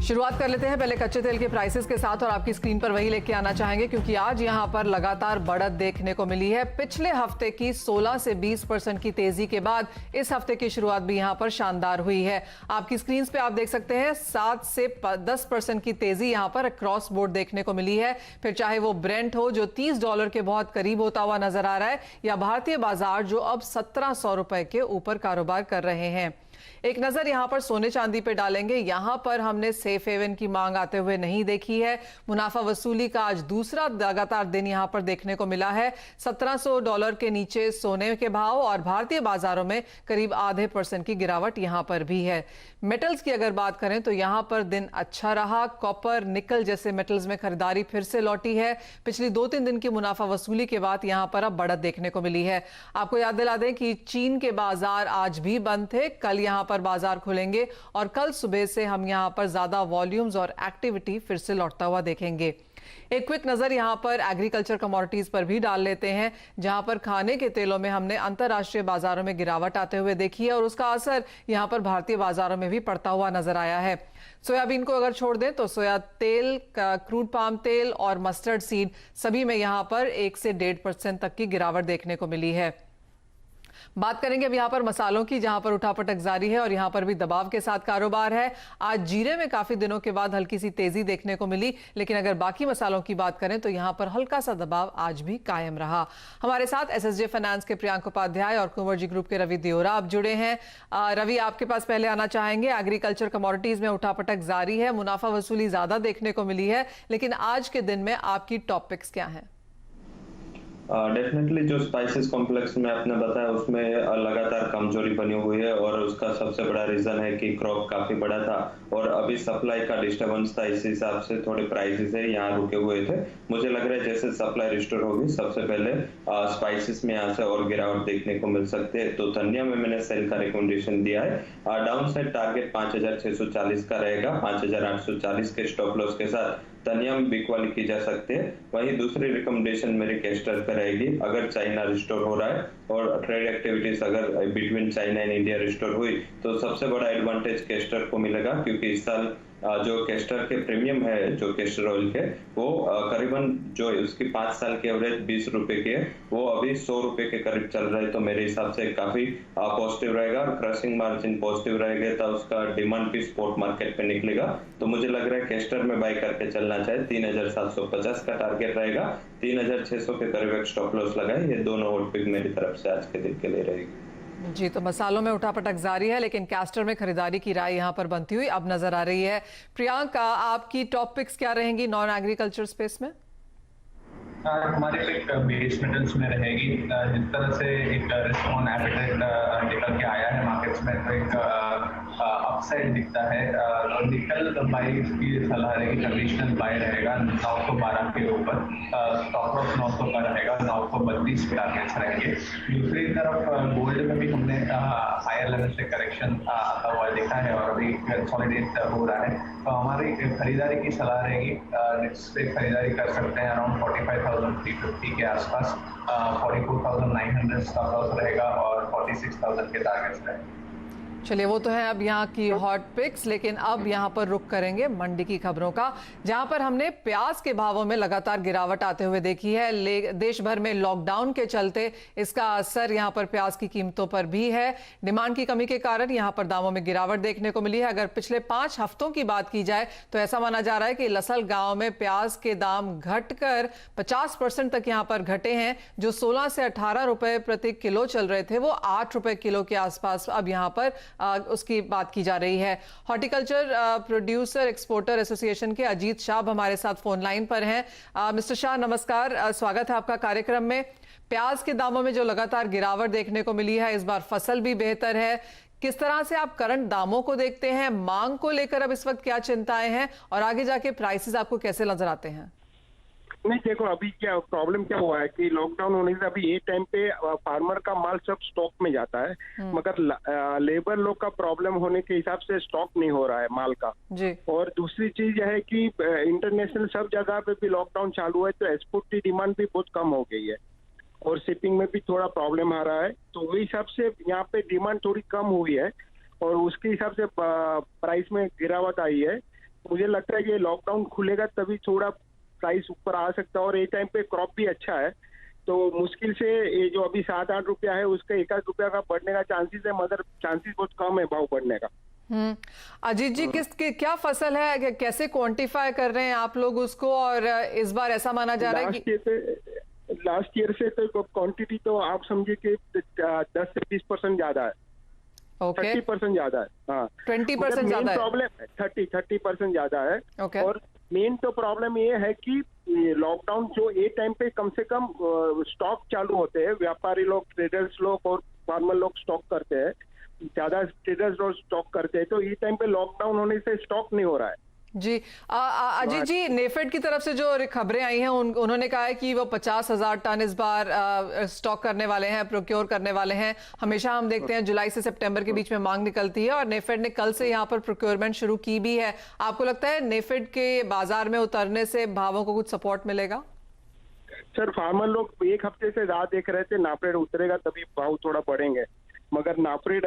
शुरुआत कर लेते हैं पहले कच्चे तेल के प्राइसेस के साथ और आपकी स्क्रीन पर वही लेके आना चाहेंगे क्योंकि आज यहां पर लगातार बढ़त देखने को मिली है। पिछले हफ्ते की 16 से 20% की तेजी के बाद इस हफ्ते की शुरुआत भी यहां पर शानदार हुई है। आपकी स्क्रीन पे आप देख सकते हैं 7 से 10% की तेजी यहां पर अक्रॉस बोर्ड देखने को मिली है। फिर चाहे वो ब्रेंट हो जो $30 के बहुत करीब होता हुआ नजर आ रहा है, या भारतीय बाजार जो अब 1700 रुपए के ऊपर कारोबार कर रहे हैं। एक नजर यहां पर सोने चांदी पे डालेंगे। यहां पर हमने सेफ हेवन की मांग आते हुए नहीं देखी है। मुनाफा वसूली का आज दूसरा लगातार दिन यहां पर देखने को मिला है। $1700 के नीचे सोने के भाव और भारतीय बाजारों में करीब आधे % की गिरावट यहां पर भी है। मेटल्स की अगर बात करें तो यहां पर दिन अच्छा रहा। कॉपर, निकल जैसे मेटल्स में खरीदारी फिर से लौटी है। पिछली 2-3 दिन की मुनाफा वसूली के बाद यहां पर अब बढ़त देखने को मिली है। आपको याद दिला दें कि चीन के बाजार आज भी बंद थे। कल यहां पर बाजार खुलेंगे और कल सुबह से हम यहां पर ज्यादा वॉल्यूम्स और एक्टिविटी फिर से लौटता हुआ देखेंगे। एक क्विक नजर यहां पर एग्रीकल्चर कमोडिटीज पर भी डाल लेते हैं, जहां पर खाने के तेलों में हमने अंतरराष्ट्रीय बाजारों में गिरावट आते हुए देखी है और उसका असर यहां पर भारतीय बाजारों में भी पड़ता हुआ नजर आया है। सोयाबीन को अगर छोड़ दें तो सोया तेल, क्रूड पाम तेल और मस्टर्ड सीड सभी में यहां पर 1 से 1.5% तक की गिरावट देखने को मिली है। बात करेंगे अब यहां पर मसालों की, जहां पर उठापटक जारी है और यहां पर भी दबाव के साथ कारोबार है। आज जीरे में काफी दिनों के बाद हल्की सी तेजी देखने को मिली, लेकिन अगर बाकी मसालों की बात करें तो यहां पर हल्का सा दबाव आज भी कायम रहा। हमारे साथ एसएसजे फाइनेंस के प्रियांक उपाध्याय और कुंवर ग्रुप के रवि दियोरा आप जुड़े हैं। रवि, आपके पास पहले आना चाहेंगे। एग्रीकल्चर कमोडिटीज में उठापटक जारी है, मुनाफा वसूली ज्यादा देखने को मिली है, लेकिन आज के दिन में आपकी टॉप पिक्स क्या है? डेफिनेटली जो स्पाइसेस कॉम्प्लेक्स में आपने बताया उसमें लगातार कमजोरी बनी हुई है और उसका सबसे बड़ा रीजन है कि क्रॉप काफी बड़ा था और अभी सप्लाई का डिस्टर्बेंस था। इस हिसाब से थोड़े प्राइसेस है यहाँ रुके हुए थे। मुझे लग रहा है जैसे सप्लाई रिस्टोर होगी सबसे पहले स्पाइसेस में यहाँ से और गिरावट देखने को मिल सकते हैं। तो धनिया में मैंने सेल का रिकमेंडेशन दिया है। डाउन साइड टारगेट 5640 का रहेगा। 5840 के स्टॉप लॉस के साथ धनिया में बिकवाली की जा सकती है। वहीं दूसरी रिकमेंडेशन मेरी कैस्टर पे रहेगी। अगर चाइना रिस्टोर हो रहा है और ट्रेड एक्टिविटीज अगर between China and India restore हुई तो सबसे बड़ा एडवांटेज कैस्टर को मिलेगा, क्योंकि इस साल जो कैस्टर के प्रीमियम है जो कैस्टर ऑयल के वो करीबन जो उसकी 5 साल की एवरेज 20 रुपए की है वो अभी 100 रुपए के करीब चल रहा है। तो मेरे हिसाब से काफी पॉजिटिव रहेगा और क्रशिंग मार्जिन पॉजिटिव रहेगा तो उसका डिमांड भी स्पॉट मार्केट पे निकलेगा। तो मुझे लग रहा है कैस्टर में बाय करके चलना चाहिए। 3750 का टारगेट रहेगा। 3600 के करीब एक स्टॉप लॉस लगाए। ये दोनों वोट पिक मेरी तरफ से आज के दिन के लिए रहेगी। जी, तो मसालों में उठापटक जारी है, लेकिन कैस्टर में खरीदारी की राय यहां पर बनती हुई अब नजर आ रही है। प्रियांका, आपकी टॉप पिक्स क्या रहेंगी नॉन एग्रीकल्चर स्पेस में? हमारे पिक बेस मेटल्स में रहेगी। जिस तरह से एक रिस्क एपेटाइट निकल के आया है मार्केट्स में तो एक अपसाइड दिखता है। निकल बाई की सलाह रहेगी, ट्रेडिशनल बाय रहेगा 912 के ऊपर। स्टॉप लॉस 900 का रहेगा, 932 पे टारगेट्स रहेंगे। दूसरी तरफ गोल्ड में भी हमने हायर लेवल से करेक्शन आता हुआ देखा है और अभी कंसोलिडेट हो रहा है। तो हमारी खरीदारी की सलाह रहेगी, नेक्स्ट पे खरीदारी कर सकते हैं अराउंड 45,350 के आसपास। 44,900 स्टॉप लॉस रहेगा और 46,000 के टारगेट्स रहेंगे। चलिए, वो तो है अब यहाँ की हॉट पिक्स, लेकिन अब यहाँ पर रुक करेंगे मंडी की खबरों का, जहाँ पर हमने प्याज के भावों में लगातार गिरावट आते हुए देखी है। देश भर में लॉकडाउन के चलते इसका असर यहाँ पर प्याज की कीमतों पर भी है। डिमांड की कमी के कारण यहाँ पर दामों में गिरावट देखने को मिली है। अगर पिछले 5 हफ्तों की बात की जाए तो ऐसा माना जा रहा है कि लसल गांव में प्याज के दाम घटकर 50% तक यहाँ पर घटे हैं। जो 16 से 18 रुपए प्रति किलो चल रहे थे वो 8 रुपए किलो के आसपास अब यहाँ पर उसकी बात की जा रही है। हॉर्टिकल्चर प्रोड्यूसर एक्सपोर्टर एसोसिएशन के अजीत शाह हमारे साथ फोन लाइन पर हैं। मिस्टर शाह, नमस्कार, स्वागत है आपका कार्यक्रम में। प्याज के दामों में जो लगातार गिरावट देखने को मिली है, इस बार फसल भी बेहतर है। किस तरह से आप करंट दामों को देखते हैं? मांग को लेकर अब इस वक्त क्या चिंताएं हैं और आगे जाके प्राइसेस आपको कैसे नजर आते हैं? नहीं, देखो अभी क्या प्रॉब्लम क्या हुआ है कि लॉकडाउन होने से अभी ये टाइम पे फार्मर का माल सब स्टॉक में जाता है, मगर लेबर लोग का प्रॉब्लम होने के हिसाब से स्टॉक नहीं हो रहा है माल का जी। और दूसरी चीज यह है कि इंटरनेशनल सब जगह पे भी लॉकडाउन चालू है तो एक्सपोर्ट की डिमांड भी बहुत कम हो गई है और शिपिंग में भी थोड़ा प्रॉब्लम आ रहा है। तो वही हिसाब से यहाँ पे डिमांड थोड़ी कम हुई है और उसके हिसाब से प्राइस में गिरावट आई है। मुझे लगता है कि लॉकडाउन खुलेगा तभी थोड़ा प्राइस ऊपर आ सकता है, और ये टाइम पे क्रॉप भी अच्छा है, तो मुश्किल से ये जो अभी 7-8 रुपया है उसका 1-8 रुपया का बढ़ने का चांसेस है, मगर चांसेस बहुत कम है भाव बढ़ने का। अजीत जी, क्या फसल है, कैसे क्वांटिफाई कर रहे हैं आप लोग उसको, और इस बार ऐसा माना जा रहा है कि लास्ट ईयर से तो क्वांटिटी तो आप समझिए कि 10 से 20% ज्यादा है। ओके, 30% ज्यादा है। हाँ, 20% ज्यादा है। प्रॉब्लम 30% ज्यादा है। ओके। और मेन तो प्रॉब्लम ये है कि लॉकडाउन जो ये टाइम पे कम से कम स्टॉक चालू होते हैं, व्यापारी लोग, ट्रेडर्स लोग और फार्मर लोग स्टॉक करते हैं, ज्यादा ट्रेडर्स लोग स्टॉक करते हैं, तो ये टाइम पे लॉकडाउन होने से स्टॉक नहीं हो रहा है जी। अजीत जी, नेफेड की तरफ से जो खबरें आई हैं उन्होंने कहा है कि वो 50,000 टन इस बार स्टॉक करने वाले हैं, प्रोक्योर करने वाले हैं। हमेशा हम देखते हैं जुलाई से सितंबर के बीच में मांग निकलती है, और नेफेड ने कल से यहाँ पर प्रोक्योरमेंट शुरू की भी है। आपको लगता है नेफेड के बाजार में उतरने से भावों को कुछ सपोर्ट मिलेगा? सर, फार्मर लोग एक हफ्ते से राह देख रहे थे, नाफेड उतरेगा तभी भाव थोड़ा बढ़ेंगे, मगर नाफेड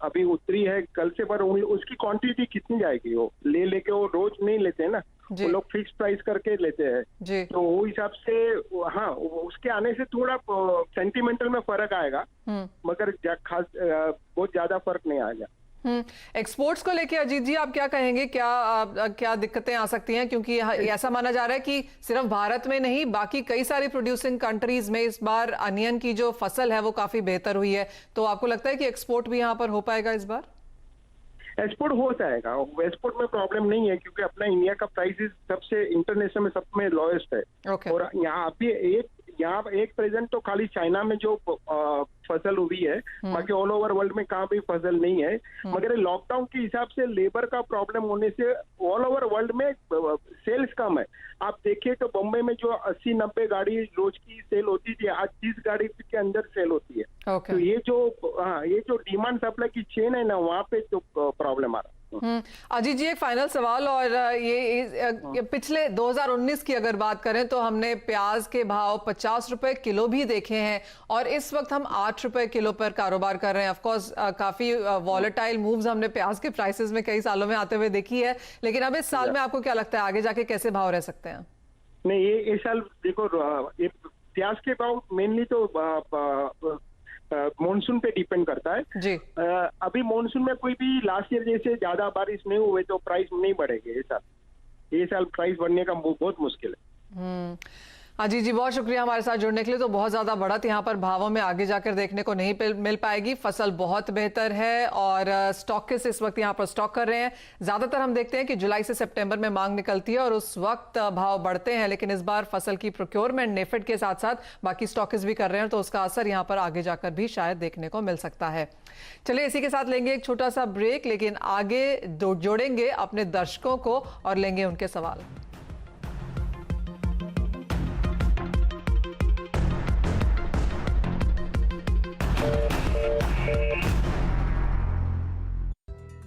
अभी उतरी है कल से, पर उसकी क्वांटिटी कितनी जाएगी? वो लेके वो रोज नहीं लेते ना, वो लोग फिक्स प्राइस करके लेते हैं जी। तो वो हिसाब से हाँ, उसके आने से थोड़ा सेंटिमेंटल में फर्क आएगा, मगर खास बहुत ज्यादा फर्क नहीं आएगा। एक्सपोर्ट्स को लेके अजीत जी आप क्या कहेंगे, क्या दिक्कतें आ सकती हैं? क्योंकि ऐसा माना जा रहा है कि सिर्फ भारत में नहीं, बाकी कई सारी प्रोड्यूसिंग कंट्रीज में इस बार अनियन की जो फसल है वो काफी बेहतर हुई है, तो आपको लगता है कि एक्सपोर्ट भी यहाँ पर हो पाएगा इस बार? एक्सपोर्ट हो जाएगा, एक्सपोर्ट में प्रॉब्लम नहीं है, क्योंकि अपना इंडिया का प्राइसेस सबसे इंटरनेशनल में सब में लोएस्ट है। और यहाँ भी एक प्रेजेंट तो खाली चाइना में जो फसल हुई है, बाकी ऑल ओवर वर्ल्ड में कहाँ भी फसल नहीं है, मगर लॉकडाउन के हिसाब से लेबर का प्रॉब्लम होने से ऑल ओवर वर्ल्ड में सेल्स कम है। आप देखिए तो बम्बई में जो 80-90 गाड़ी रोज की सेल होती थी, आज 30 गाड़ी के अंदर सेल होती है। तो ये जो डिमांड सप्लाई की चेन है ना, वहाँ पे तो प्रॉब्लम आ रहा है। अजीत जी, एक फाइनल सवाल, और ये पिछले 2019 की अगर बात करें तो हमने प्याज के भाव 50 रुपए किलो भी देखे हैं, और इस वक्त हम 8 रुपए किलो पर कारोबार कर रहे हैं। ऑफ कोर्स काफी वॉलेटाइल मूव्स हमने प्याज के प्राइसेस में कई सालों में आते हुए देखी है, लेकिन अब इस साल में आपको क्या लगता है आगे जाके कैसे भाव रह सकते हैं? नहीं, ये साल देखो, प्याज के भाव मेनली तो मॉनसून पे डिपेंड करता है जी। अभी मॉनसून में कोई भी लास्ट ईयर जैसे ज्यादा बारिश नहीं हुए तो प्राइस नहीं बढ़ेंगे। ये साल प्राइस बढ़ने का बहुत मुश्किल है। अजीत जी, बहुत शुक्रिया हमारे साथ जुड़ने के लिए। तो बहुत ज्यादा बढ़त यहाँ पर भावों में आगे जाकर देखने को नहीं मिल पाएगी। फसल बहुत बेहतर है, और स्टॉकिस्ट इस वक्त यहाँ पर स्टॉक कर रहे हैं। ज्यादातर हम देखते हैं कि जुलाई से सितंबर में मांग निकलती है और उस वक्त भाव बढ़ते हैं, लेकिन इस बार फसल की प्रोक्योरमेंट नेफेड के साथ साथ बाकी स्टॉकिस्ट भी कर रहे हैं, तो उसका असर यहाँ पर आगे जाकर भी शायद देखने को मिल सकता है। चलिए, इसी के साथ लेंगे एक छोटा सा ब्रेक, लेकिन आगे जोड़ेंगे अपने दर्शकों को और लेंगे उनके सवाल।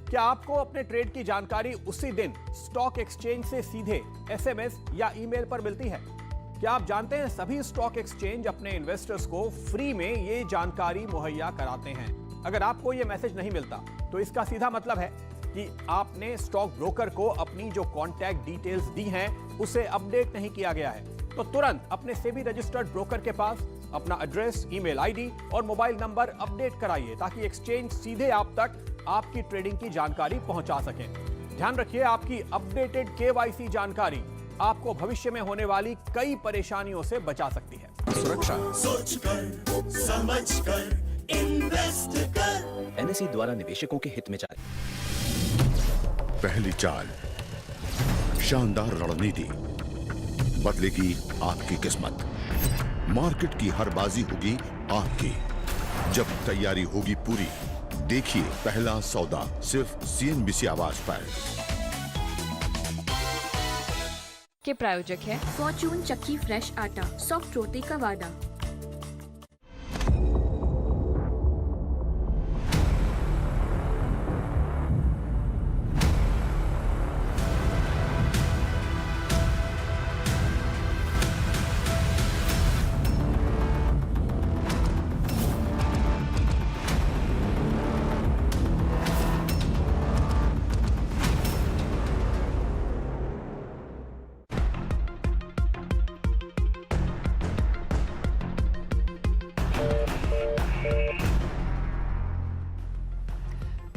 क्या आपको अपने ट्रेड की जानकारी उसी दिन स्टॉक एक्सचेंज से सीधे एसएमएस या ईमेल पर मिलती है? क्या आप जानते हैं सभी स्टॉक एक्सचेंज अपने इन्वेस्टर्स को फ्री में ये जानकारी मुहैया कराते हैं? अगर आपको ये मैसेज नहीं मिलता तो इसका सीधा मतलब है कि आपने स्टॉक ब्रोकर को अपनी जो कॉन्टैक्ट डिटेल्स दी हैं उसे अपडेट नहीं किया गया है। तो तुरंत अपने सेबी रजिस्टर्ड ब्रोकर के पास अपना एड्रेस, ईमेल आईडी और मोबाइल नंबर अपडेट कराइए, ताकि एक्सचेंज सीधे आप तक आपकी ट्रेडिंग की जानकारी पहुंचा सकें। ध्यान रखिए, आपकी अपडेटेड केवाईसी जानकारी आपको भविष्य में होने वाली कई परेशानियों से बचा सकती है। सुरक्षा सोच कर, समझ कर, इन्वेस्ट कर। एनएसई द्वारा निवेशकों के हित में जारी। पहली चाल, शानदार रणनीति, बदलेगी आपकी किस्मत। मार्केट की हर बाजी होगी आपकी, जब तैयारी होगी पूरी। देखिए पहला सौदा सिर्फ सीएनबीसी आवाज पर। के प्रायोजक है फॉर्चून चक्की फ्रेश आटा, सॉफ्ट रोटी का वादा।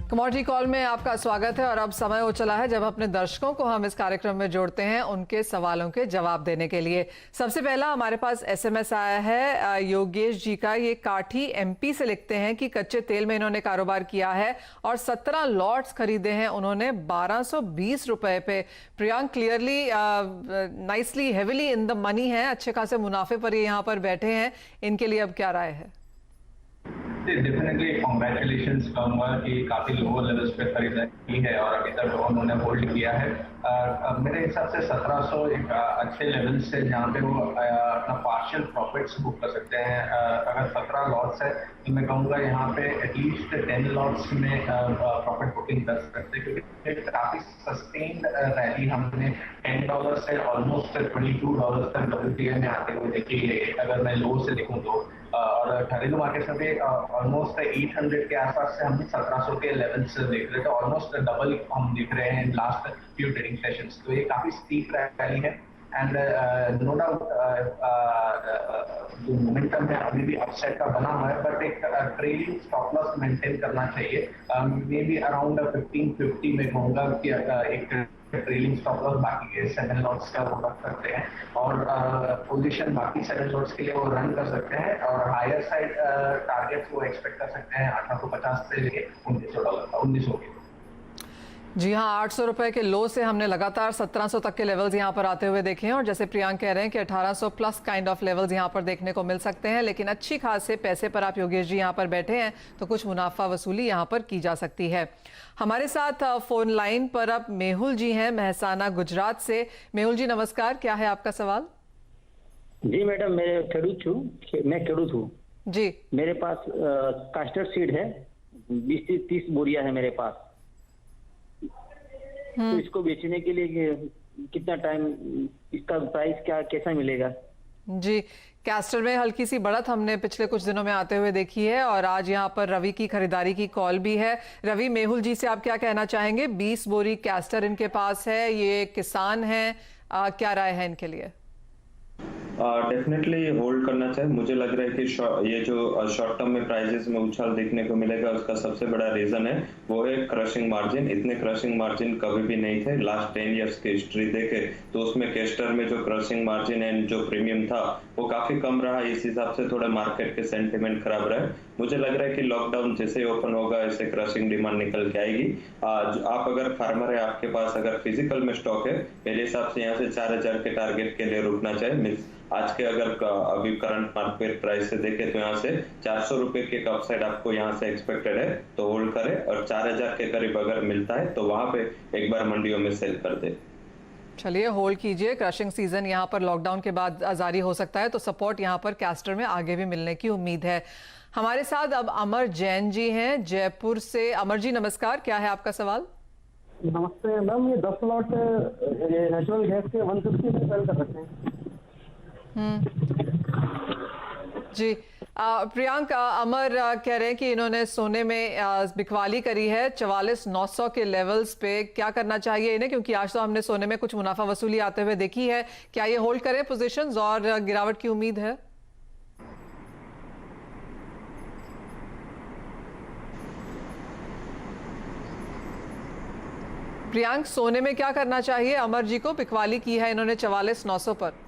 कमोडिटी कॉल में आपका स्वागत है और अब समय हो चला है जब अपने दर्शकों को हम इस कार्यक्रम में जोड़ते हैं उनके सवालों के जवाब देने के लिए। सबसे पहला हमारे पास एसएमएस आया है योगेश जी का। ये काठी एमपी से लिखते हैं कि कच्चे तेल में इन्होंने कारोबार किया है और 17 लॉट्स खरीदे हैं उन्होंने 1220 रुपए पे। Priyank clearly nicely heavily in the money है, अच्छे खासे मुनाफे पर ये यहाँ पर बैठे हैं, इनके लिए अब क्या राय है? डेफिनेटली कॉन्ग्रेचुलेशंस कहूँगा कि काफी लोअर लेवल्स पे खरीदारी है और अभी तक उन्होंने होल्ड किया है। मेरे हिसाब से 1700 एक अच्छे लेवल से जहाँ पे वो अपना पार्शियल प्रॉफिट्स बुक कर सकते हैं। अगर 17 लॉट्स है तो मैं कहूँगा यहाँ पे एटलीस्ट 10 लॉट्स में प्रॉफिट बुकिंग कर सकते हैं, क्योंकि काफी सस्टेन्ड रैली हमने $10 से ऑलमोस्ट $22 तक WTI में आते हुए देखी है अगर मैं लो से देखूँ तो। और घरेलू मार्केट में भी ऑलमोस्ट 800 के आसपास से हम 1700 के लेवल्स देख रहे थे, ऑलमोस्ट डबल हम दिख रहे हैं लास्ट फ्यू ट्रेडिंग सेशंस। तो ये काफी स्टीप रैली है एंड नो डाउट जो मोमेंटम है अभी भी अपसाइड का बना हुआ है, बट एक ट्रेलिंग स्टॉप लॉस मेंटेन करना चाहिए। मे बी अराउंड 1550 में कहूँगा कि एक ट्रेलिंग स्टॉप लॉस बाकी के 7 लॉट्स का वो रख सकते हैं और पोजीशन बाकी 7 लॉट्स के लिए वो रन कर सकते हैं और हायर साइड टारगेट्स वो एक्सपेक्ट कर सकते हैं 1850 से लेके $1900 के। जी हाँ, 800 रुपए के लो से हमने लगातार 1700 तक के लेवल्स यहाँ पर आते हुए देखे हैं और जैसे प्रियांक कह रहे हैं कि 1800 प्लस काइंड ऑफ लेवल्स यहाँ पर देखने को मिल सकते हैं, लेकिन अच्छी खासे पैसे पर आप योगेश जी यहाँ पर बैठे हैं तो कुछ मुनाफा वसूली यहाँ पर की जा सकती है। हमारे साथ फोन लाइन पर अब मेहुल जी हैं महसाना गुजरात से। मेहुल जी नमस्कार, क्या है आपका सवाल? जी मैडम, मैं खेडूत हूँ जी। मेरे पास कास्टर सीड है, 20 से 30 बोरिया है मेरे पास। तो इसको बेचने के लिए कितना टाइम, इसका प्राइस कैसा मिलेगा? जी, कैस्टर में हल्की सी बढ़त हमने पिछले कुछ दिनों में आते हुए देखी है और आज यहाँ पर रवि की खरीदारी की कॉल भी है। रवि, मेहुल जी से आप क्या कहना चाहेंगे? 20 बोरी कैस्टर इनके पास है, ये किसान हैं, क्या राय है इनके लिए? डेफिनेटली होल्ड करना चाहिए। मुझे लग रहा है कि ये जो शॉर्ट टर्म में प्राइसेस में उछाल देखने को मिलेगा उसका सबसे बड़ा रीजन है वो है क्रशिंग मार्जिन। इतने क्रशिंग मार्जिन कभी भी नहीं थे लास्ट 10 इयर्स की हिस्ट्री देखे तो उसमें कैस्टर में जो क्रशिंग मार्जिन एंड जो प्रीमियम था वो काफी कम रहा। इस हिसाब से थोड़ा मार्केट के सेंटिमेंट खराब रहे। मुझे लग रहा है कि लॉकडाउन जैसे ओपन होगा ऐसे क्रशिंग डिमांड निकल के आएगी। आप अगर फार्मर है, आपके पास अगर फिजिकल में स्टॉक है, मेरे हिसाब से यहाँ से 4000 के टारगेट के लिए रुकना चाहिए। आज के अगर अभी करंट मार्केट प्राइस से देखें तो यहाँ से 400 रुपए के अपसाइड आपको यहाँ से एक्सपेक्टेड है, तो होल्ड करें और 4000 के करीब अगर मिलता है तो वहां पे एक बार मंडियों में सेल कर दे। चलिए होल्ड कीजिए, क्रशिंग सीजन यहाँ पर लॉकडाउन के बाद जारी हो सकता है तो सपोर्ट यहाँ पर कैस्टर में आगे भी मिलने की उम्मीद है। हमारे साथ अब अमर जैन जी हैं जयपुर से। अमर जी नमस्कार, क्या है आपका सवाल? नमस्ते मैम, ये 10 लॉट नेचुरल गैस के 150 में सेल कर सकते हैं। जी प्रियांक, अमर कह रहे हैं कि इन्होंने सोने में बिकवाली करी है 44,900 के लेवल्स पे। क्या करना चाहिए इन्हें, क्योंकि आज तो हमने सोने में कुछ मुनाफा वसूली आते हुए देखी है। क्या ये होल्ड करें पोजीशंस और गिरावट की उम्मीद है? प्रियांक, सोने में क्या करना चाहिए? अमर जी को बिकवाली की है इन्होंने 44,900 पर।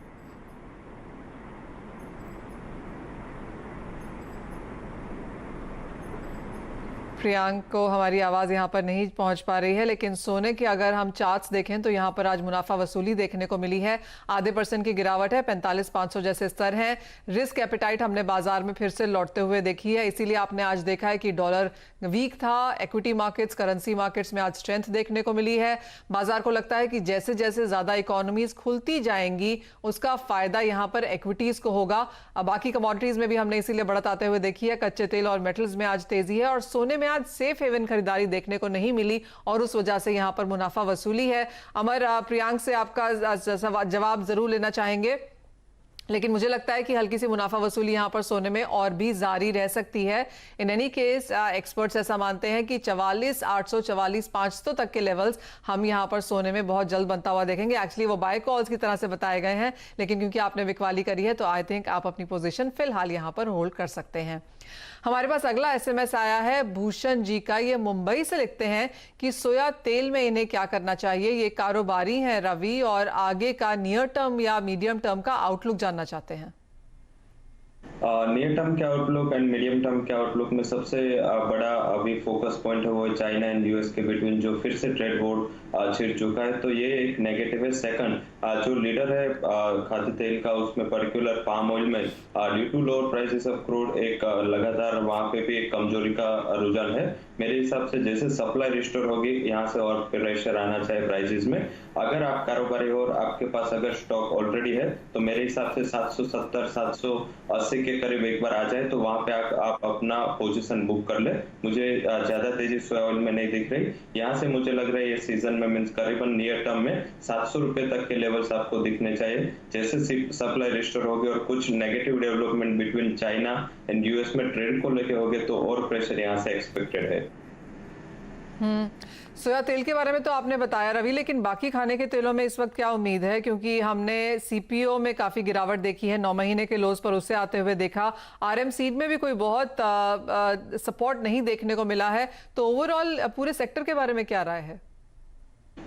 प्रियांक को हमारी आवाज़ यहाँ पर नहीं पहुँच पा रही है, लेकिन सोने के अगर हम चार्ट्स देखें तो यहाँ पर आज मुनाफा वसूली देखने को मिली है। आधे % की गिरावट है, 45,500 जैसे स्तर हैं। रिस्क एपिटाइट हमने बाजार में फिर से लौटते हुए देखी है, इसीलिए आपने आज देखा है कि डॉलर वीक था। इक्विटी मार्केट्स, करेंसी मार्केट्स में आज स्ट्रेंथ देखने को मिली है। बाजार को लगता है कि जैसे जैसे ज़्यादा इकोनॉमीज खुलती जाएंगी उसका फ़ायदा यहाँ पर इक्विटीज़ को होगा। बाकी कमोडिटीज़ में भी हमने इसीलिए बढ़त आते हुए देखी है। कच्चे तेल और मेटल्स में आज तेज़ी है और सोने में आज सेफ हेवन खरीदारी देखने को नहीं मिली और उस वजह से यहां पर मुनाफा वसूली है। अमर, प्रियांक से आपका जवाब जरूर लेना चाहेंगे, लेकिन मुझे लगता है कि हल्की सी मुनाफा वसूली यहाँ पर सोने में और भी जारी रह सकती है। इन एनी केस एक्सपर्ट्स ऐसा मानते हैं कि 44,800 44,500 तक के लेवल्स हम यहाँ पर सोने में बहुत जल्द बनता हुआ देखेंगे। एक्चुअली वो बाय कॉल्स की तरह से बताए गए हैं, लेकिन क्योंकि आपने बिकवाली करी है तो आई थिंक आप अपनी पोजीशन फिलहाल यहाँ पर होल्ड कर सकते हैं। हमारे पास अगला एसएमएस आया है भूषण जी का। ये मुंबई से लिखते हैं कि सोया तेल में इन्हें क्या करना चाहिए। ये कारोबारी हैं रवि, और आगे का नियर टर्म या मीडियम टर्म का आउटलुक जानना चाहते हैं। नियर टर्म के आउटलुक एंड मीडियम टर्म के आउटलुक में सबसे बड़ा अभी फोकस पॉइंट है वो चाइना एंड यूएस के बिटवीन जो फिर से ट्रेड वॉर छिड़ चुका है, तो ये एक नेगेटिव है। सेकंड जो लीडर है खाद्य तेल का उसमें पर्टिकुलर पाम ऑयल में due to lower prices of crude एक लगातार वहां पे भी एक कमजोरी का रुझान है। मेरे हिसाब से जैसे सप्लाई रिस्टोर होगी यहाँ से और प्रेशर आना चाहिए प्राइसेस में। अगर आप कारोबारी हो और आपके पास अगर स्टॉक ऑलरेडी है तो मेरे हिसाब से 770 780 के करीब एक बार आ जाए तो वहां पे आप अपना पोजीशन बुक कर ले। मुझे ज्यादा तेजी सोया ऑयल में नहीं दिख रही। यहाँ से मुझे लग रहा है ये सीजन में मींस करीबन नियर टर्म में 700 रुपए तक के लेवल्स आपको दिखने चाहिए। जैसे सप्लाई रिस्टोर होगी और कुछ negative development between China and US में ट्रेड को लेके होगे तो और प्रेशर यहाँ से एक्सपेक्टेड है। सोया तेल के बारे में तो आपने बताया रवि, लेकिन बाकी खाने के तेलों में इस वक्त क्या उम्मीद है? क्योंकि हमने सीपीओ में काफी गिरावट देखी है, 9 महीने के लोज पर उससे आते हुए देखा। आरएम सीड में भी कोई बहुत सपोर्ट नहीं देखने को मिला है। तो ओवरऑल पूरे सेक्टर के बारे में क्या राय है?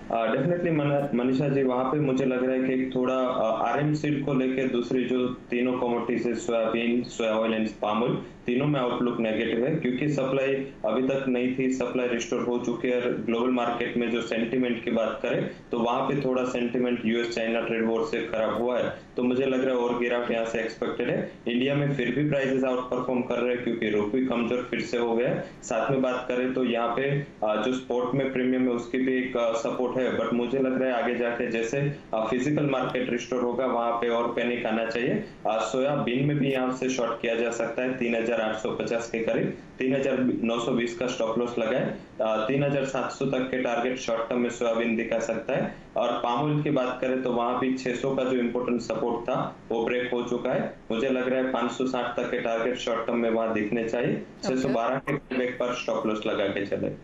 डेफिनेटली मनीषा जी, वहां पे मुझे लग रहा है कि थोड़ा आरएम सीड को लेके दूसरी जो तीनों कमोडिटीज है soybean, soya oil and palm oil, तीनों में आउटलुक नेगेटिव है क्योंकि सप्लाई अभी तक नहीं थी। सप्लाई रिस्टोर हो चुकी है। ग्लोबल मार्केट में जो सेंटीमेंट की बात करें तो वहां पे थोड़ा sentiment US China trade war से खराब हुआ है, तो मुझे लग रहा है और गिरावट यहाँ से एक्सपेक्टेड है। इंडिया में फिर भी प्राइसेस आउट परफॉर्म कर रहे हैं क्योंकि रुपये कमजोर फिर से हो गया है। साथ में बात करें तो यहाँ पे जो स्पोर्ट में प्रीमियम है उसकी भी एक सपोर्ट है, बट मुझे लग रहा है आगे जाके जैसे फिजिकल मार्केट रिस्टोर होगा वहां पे और पैनिक आना चाहिए। सोयाबीन में भी यहाँ से शॉर्ट किया जा सकता है 3,850 के करीब। 3,920 का स्टॉप लॉस लगाए। 3,700 तक के टारगेट शॉर्ट टर्म में सोयाबीन दिखा सकता है। और पाम ऑयल की बात करें तो वहां भी 600 का जो इम्पोर्टेंट सपोर्ट था वो ब्रेक हो चुका है। मुझे लग रहा है 560 तक के टारगेट शॉर्ट टर्म में वहां दिखने चाहिए। 612 के एक पर स्टॉप लॉस लगा के चले।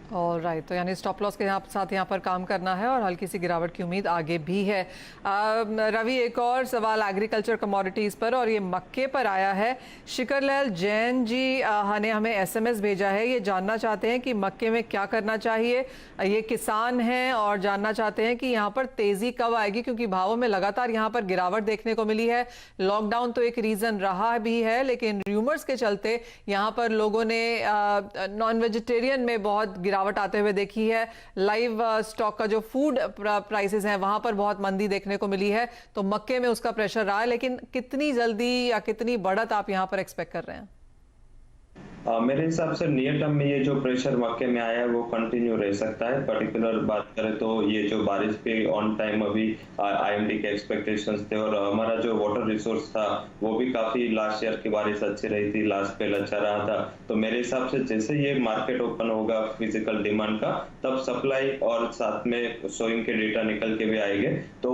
ऑलराइट, तो यानी स्टॉप लॉस के साथ यहाँ पर काम करना है और हल्की सी गिरावट की उम्मीद आगे भी है। रवि, एक और सवाल एग्रीकल्चर कमोडिटीज़ पर और ये मक्के पर आया है। शिखरलाल जैन जी ने हमें एसएमएस भेजा है। ये जानना चाहते हैं कि मक्के में क्या करना चाहिए। ये किसान हैं और जानना चाहते हैं कि यहाँ पर तेज़ी कब आएगी, क्योंकि भावों में लगातार यहाँ पर गिरावट देखने को मिली है। लॉकडाउन तो एक रीज़न रहा भी है, लेकिन र्यूमर्स के चलते यहाँ पर लोगों ने नॉन वेजिटेरियन में बहुत गिरावट आते हुए देखी है। लाइव स्टॉक का जो फूड प्राइसेस हैं वहां पर बहुत मंदी देखने को मिली है, तो मक्के में उसका प्रेशर रहा है। लेकिन कितनी जल्दी या कितनी बढ़त आप यहां पर एक्सपेक्ट कर रहे हैं? मेरे हिसाब से नियर टर्म में ये जो प्रेशर मक्के में आया है वो कंटिन्यू रह सकता है। पर्टिकुलर बात करें तो ये जो बारिश पे ऑन टाइम अभी आईएमडी के एक्सपेक्टेशंस थे और हमारा जो वाटर रिसोर्स था वो भी काफी लास्ट ईयर की बारिश अच्छी रही थी, लास्ट स्पेल अच्छा रहा था। तो मेरे हिसाब से जैसे ये मार्केट ओपन होगा फिजिकल डिमांड का, तब सप्लाई और साथ में सोइंग के डेटा निकल के भी आएंगे। तो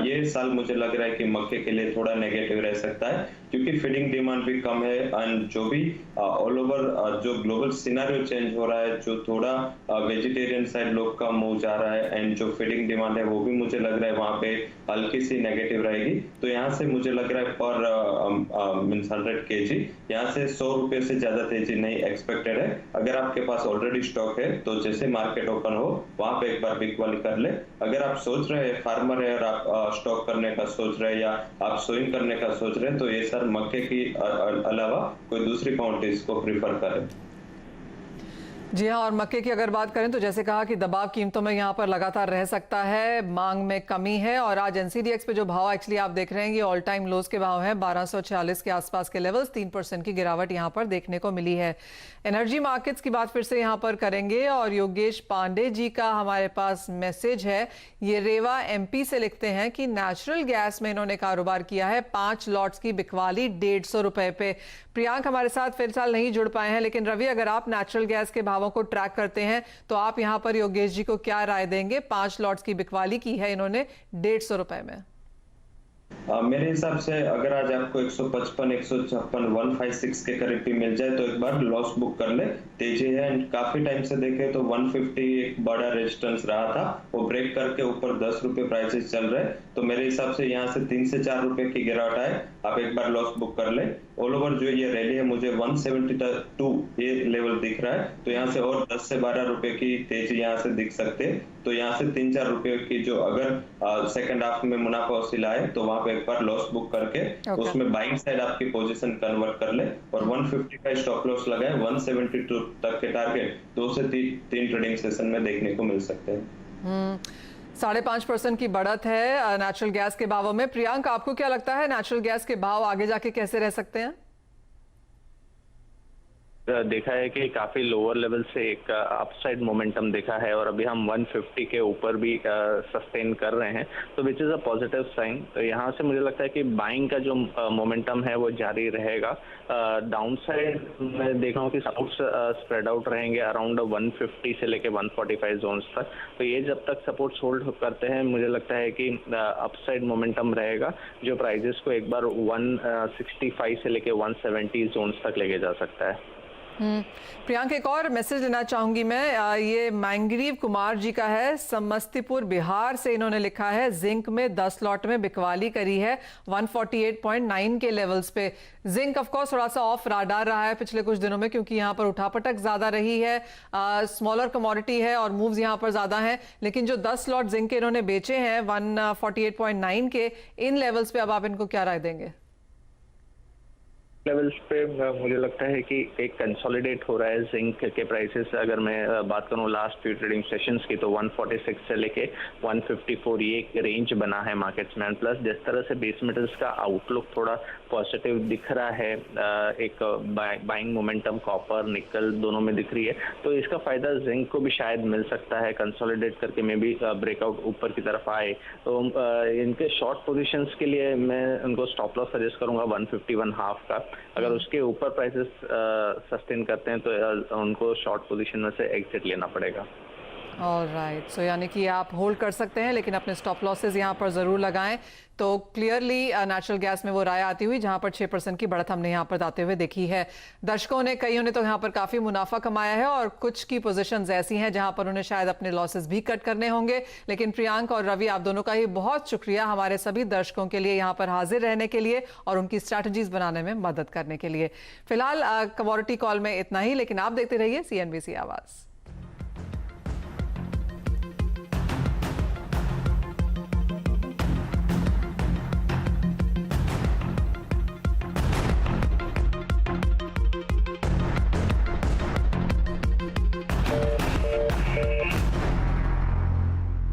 ये साल मुझे लग रहा है कि मक्के के लिए थोड़ा नेगेटिव रह सकता है क्योंकि फीडिंग डिमांड भी कम है एंड जो भी ऑल ओवर जो ग्लोबल सिनेरियो चेंज हो रहा है, जो थोड़ा वेजिटेरियन साइड लोग का मूव जा रहा है एंड जो फीडिंग डिमांड है वो भी मुझे लग रहा है वहां पे हल्की सी नेगेटिव रहेगी। तो यहाँ से मुझे लग रहा है पर मींस 100 kg यहाँ से 100 रुपए से ज्यादा तेजी नहीं एक्सपेक्टेड है। अगर आपके पास ऑलरेडी स्टॉक है तो जैसे मार्केट ओपन हो वहां पे एक बार बिकवाली कर ले। अगर आप सोच रहे हैं फार्मर है और आप स्टॉक करने का सोच रहे हैं या आप सोइंग करने का सोच रहे हैं तो ये सर मक्के की अलावा कोई दूसरी कमोडिटीज को प्रीफर करें। जी हाँ, और मक्के की अगर बात करें तो जैसे कहा कि दबाव कीमतों में यहाँ पर लगातार रह सकता है, मांग में कमी है। और आज एनसीडीएक्स पे जो भाव एक्चुअली आप देख रहे हैं ये ऑल टाइम लोज के भाव हैं, 1246 के आसपास के लेवल्स, 3% की गिरावट यहाँ पर देखने को मिली है। एनर्जी मार्केट्स की बात फिर से यहाँ पर करेंगे और योगेश पांडे जी का हमारे पास मैसेज है। ये रेवा एमपी से लिखते हैं कि नेचुरल गैस में इन्होंने कारोबार किया है, 5 लॉट्स की बिकवाली 150 रुपए पे। प्रियांक हमारे साथ फिलहाल नहीं जुड़ पाए हैं, लेकिन रवि अगर आप नेचुरल गैस के भावों को ट्रैक करते हैं तो आप यहां पर योगेश जी को क्या राय देंगे? 5 लॉट्स की बिकवाली की है इन्होंने 150 रुपए में। मेरे हिसाब से अगर आज आपको 155, 156, 156 के करीब भी मिल जाए तो एक बार लॉस बुक कर ले। तेजी है एंड काफी टाइम से देखे तो 150 एक बड़ा रेजिस्टेंस रहा था, वो ब्रेक करके ऊपर 10 रुपए प्राइसेस चल रहे, तो मेरे हिसाब से यहाँ से 3 से 4 रुपए की गिरावट आए, आप एक बार लॉस बुक कर ले। ऑल ओवर जो ये रैली है मुझे 172 ये लेवल दिख रहा है, तो यहाँ से और 10 से 12 रुपए की तेजी यहाँ से दिख सकते हैं। तो यहाँ से 3-4 रुपए की जो अगर सेकंड हाफ में मुनाफा वसूल आए तो वहां पे एक बार लॉस बुक करके उसमें बाइंग साइड आपकी पोजीशन कन्वर्ट कर ले और 150 का स्टॉप लॉस लगाए। 172 तक के टारगेट 2 से 3 ट्रेडिंग सेशन में देखने को मिल सकते हैं। 5.5% की बढ़त है नेचुरल गैस के भावों में। प्रियांक, आपको क्या लगता है नेचुरल गैस के भाव आगे जाके कैसे रह सकते हैं? देखा है कि काफी लोअर लेवल से एक अपसाइड मोमेंटम देखा है और अभी हम 150 के ऊपर भी सस्टेन कर रहे हैं, तो which is a positive sign. तो यहाँ से मुझे लगता है कि बाइंग का जो मोमेंटम है वो जारी रहेगा। डाउन साइड में देख रहा हूँ कि सपोर्ट्स स्प्रेड आउट रहेंगे अराउंड 150 से लेके 145 जोन्स तक। तो ये जब तक सपोर्ट्स होल्ड करते हैं मुझे लगता है कि अपसाइड मोमेंटम रहेगा, जो प्राइजेस को एक बार 165 से लेके 170 जोन्स तक लेके जा सकता है। प्रियांक, एक और मैसेज लेना चाहूंगी मैं, ये मैंगरीव कुमार जी का है, समस्तीपुर बिहार से। इन्होंने लिखा है जिंक में 10 लॉट में बिकवाली करी है 148.9 के लेवल्स पे। जिंक ऑफ कोर्स थोड़ा सा ऑफ राडार रहा है पिछले कुछ दिनों में, क्योंकि यहाँ पर उठापटक ज्यादा रही है, स्मॉलर कमोडिटी है और मूव्स यहाँ पर ज्यादा हैं। लेकिन जो 10 लॉट जिंक के इन्होंने बेचे हैं 148.9 के, इन लेवल्स पे अब आप इनको क्या राय देंगे? लेवल्स पे मुझे लगता है कि एक कंसोलिडेट हो रहा है जिंक के प्राइसेस। अगर मैं बात करूं लास्ट फ्यू ट्रेडिंग सेशंस की, तो 146 से लेके 154 ये एक रेंज बना है मार्केट्स में। प्लस जिस तरह से बेस मेटल्स का आउटलुक थोड़ा पॉजिटिव दिख रहा है, एक बाइंग मोमेंटम कॉपर निकल दोनों में दिख रही है, तो इसका फायदा जिंक को भी शायद मिल सकता है। कंसोलिडेट करके मे भी ब्रेकआउट ऊपर की तरफ आए, तो इनके शॉर्ट पोजीशंस के लिए मैं उनको स्टॉप लॉस सजेस्ट करूंगा 151.5 का। अगर उसके ऊपर प्राइसेस सस्टेन करते हैं तो उनको शॉर्ट पोजीशन में से एग्जिट लेना पड़ेगा। ऑलराइट, सो यानी कि आप होल्ड कर सकते हैं लेकिन अपने स्टॉप लॉसेस यहाँ पर जरूर लगाएं। तो क्लियरली नेचुरल गैस में वो राय आती हुई जहां पर 6% की बढ़त हमने यहाँ पर आते हुए देखी है। दर्शकों ने, कईयों ने तो यहाँ पर काफी मुनाफा कमाया है और कुछ की पोजीशंस ऐसी हैं जहां पर उन्हें शायद अपने लॉसेस भी कट करने होंगे। लेकिन प्रियांक और रवि, आप दोनों का ही बहुत शुक्रिया हमारे सभी दर्शकों के लिए यहाँ पर हाजिर रहने के लिए और उनकी स्ट्रैटेजीज बनाने में मदद करने के लिए। फिलहाल कमोडिटी कॉल में इतना ही, लेकिन आप देखते रहिए CNBC आवाज।